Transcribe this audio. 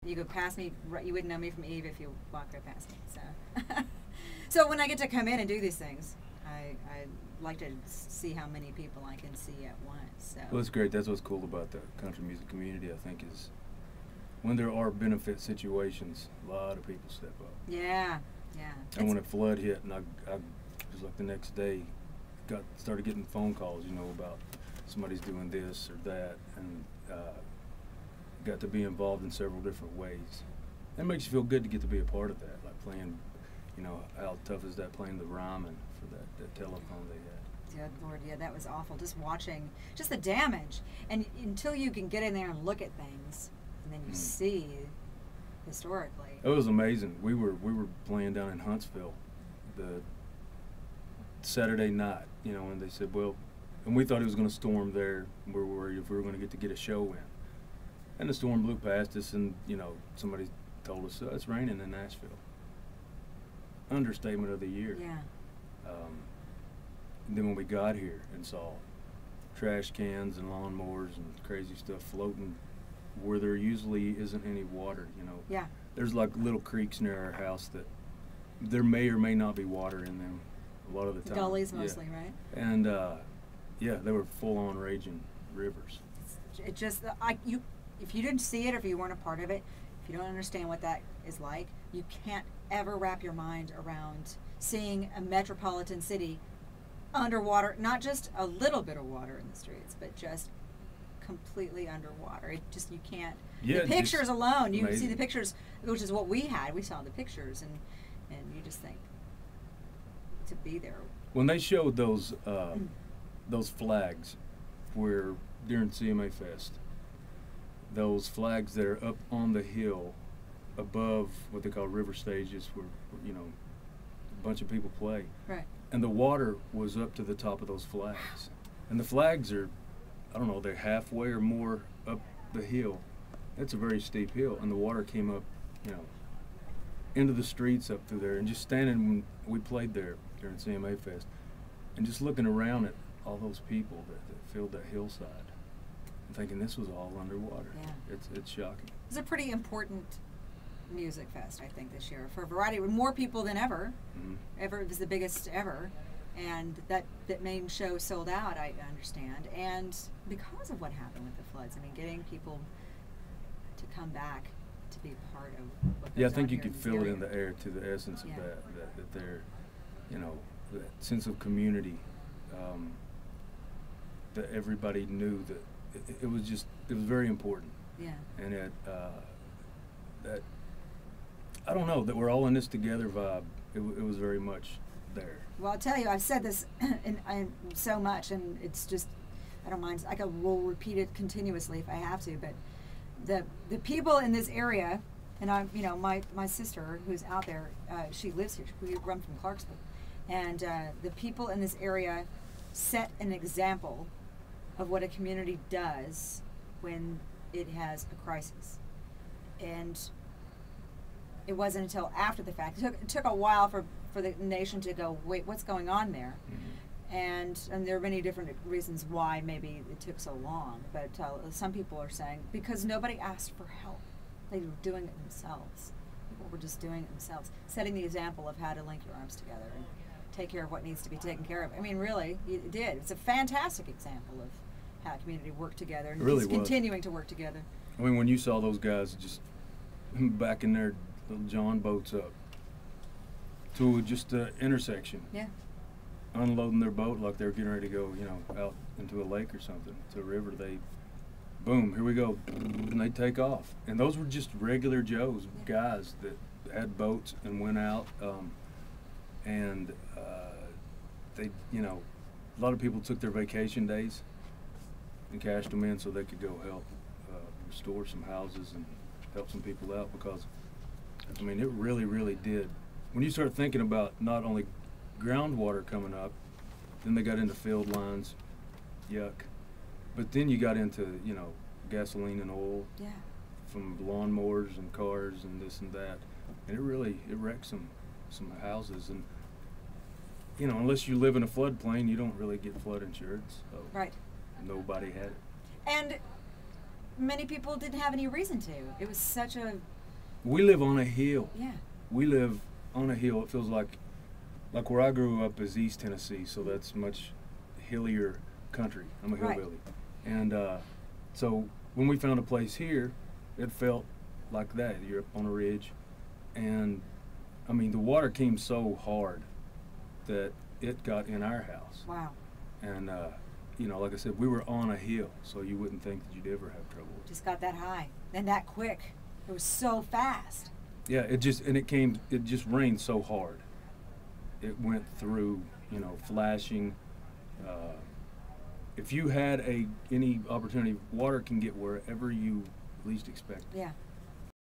You go past me, you wouldn't know me from Eve if you walked right past me. So, so when I get to come in and do these things, I like to see how many people I can see at once. So. Well, it's great. That's what's cool about the country music community, I think, is when there are benefit situations, a lot of people step up. Yeah, yeah. And when a flood hit, and I was like the next day, started getting phone calls, you know, about somebody's doing this or that, and got to be involved in several different ways. It makes you feel good to get to be a part of that, like playing, you know, how tough is that playing the Ryman for that telephone they had. Good Lord, yeah, that was awful. Just watching, just the damage. And until you can get in there and look at things, and then you see historically. It was amazing. We were playing down in Huntsville the Saturday night, you know, and they said, well, and we thought it was going to storm there. We were worried if we were going to get a show in. And the storm blew past us, and, you know, somebody told us, it's raining in Nashville. Understatement of the year. Yeah. And then when we got here and saw trash cans and lawnmowers and crazy stuff floating where there usually isn't any water, you know. Yeah. There's like little creeks near our house that there may or may not be water in them a lot of the time. Gullies mostly, right? And, yeah, they were full-on raging rivers. It just, if you didn't see it or if you weren't a part of it, if you don't understand what that is like, you can't ever wrap your mind around seeing a metropolitan city underwater, not just a little bit of water in the streets, but just completely underwater. It just, you can't. Yeah, the pictures alone, you amazing. see the pictures, which is what we had. We saw the pictures, and you just think to be there. When they showed those flags where during CMA Fest, those flags that are up on the hill above what they call river stages where, you know, a bunch of people play. Right. And the water was up to the top of those flags. And the flags are, I don't know, they're halfway or more up the hill. That's a very steep hill. And the water came up, you know, into the streets up through there. And just standing when we played there during CMA Fest and just looking around at all those people that filled that hillside and thinking this was all underwater. Yeah. It's shocking. It's a pretty important music fest, I think, this year for a variety. More people than ever. Mm-hmm. Ever, it was the biggest ever, and that main show sold out, I understand, and because of what happened with the floods. I mean, getting people to come back to be part of what goes Yeah, I think on you here could in this feel it area. in the air to the essence of Yeah. that they're, you know, that sense of community, that everybody knew that it was very important. Yeah. And that, I don't know, that we're all in this together vibe, it was very much there. Well, I'll tell you, I've said this so much, and it's just, I don't mind. I will repeat it continuously if I have to. But the people in this area, and my sister who's out there, she lives here. We run from Clarksville, and the people in this area set an example of what a community does when it has a crisis, and it wasn't until after the fact. It took a while for the nation to go, wait, what's going on there? Mm-hmm. And there are many different reasons why maybe it took so long. But some people are saying because nobody asked for help. They were doing it themselves. People were just doing it themselves, setting the example of how to link your arms together and take care of what needs to be taken care of. I mean, really, it did. It's a fantastic example of how a community worked together and really is continuing to work together. I mean, when you saw those guys just backing their little John boats up to just an intersection, yeah, unloading their boat like they were getting ready to go, you know, out into a lake or something, to a river, they, boom, here we go, and they take off. And those were just regular Joes, guys that had boats and went out, and they, you know, a lot of people took their vacation days and cashed them in so they could go help restore some houses and help some people out, because, I mean, it really, really did. When you start thinking about not only groundwater coming up, then they got into field lines, yuck, but then you got into, you know, gasoline and oil from lawnmowers and cars and this and that, and it wrecked some houses. And, you know, unless you live in a floodplain, you don't really get flood insurance. So right. Nobody had it. And many people didn't have any reason to. It was such a we live on a hill. Yeah. We live on a hill. It feels like where I grew up is East Tennessee, so that's much hillier country. I'm a Right. hillbilly. And so when we found a place here, it felt like that. You're up on a ridge. And, I mean, the water came so hard that it got in our house. Wow. And, you know, like I said, we were on a hill, so you wouldn't think that you'd ever have trouble with it. Just got that high. Then that quick. It was so fast. Yeah, it just rained so hard. It went through, you know, flashing. If you had any opportunity, water can get wherever you least expect. Yeah.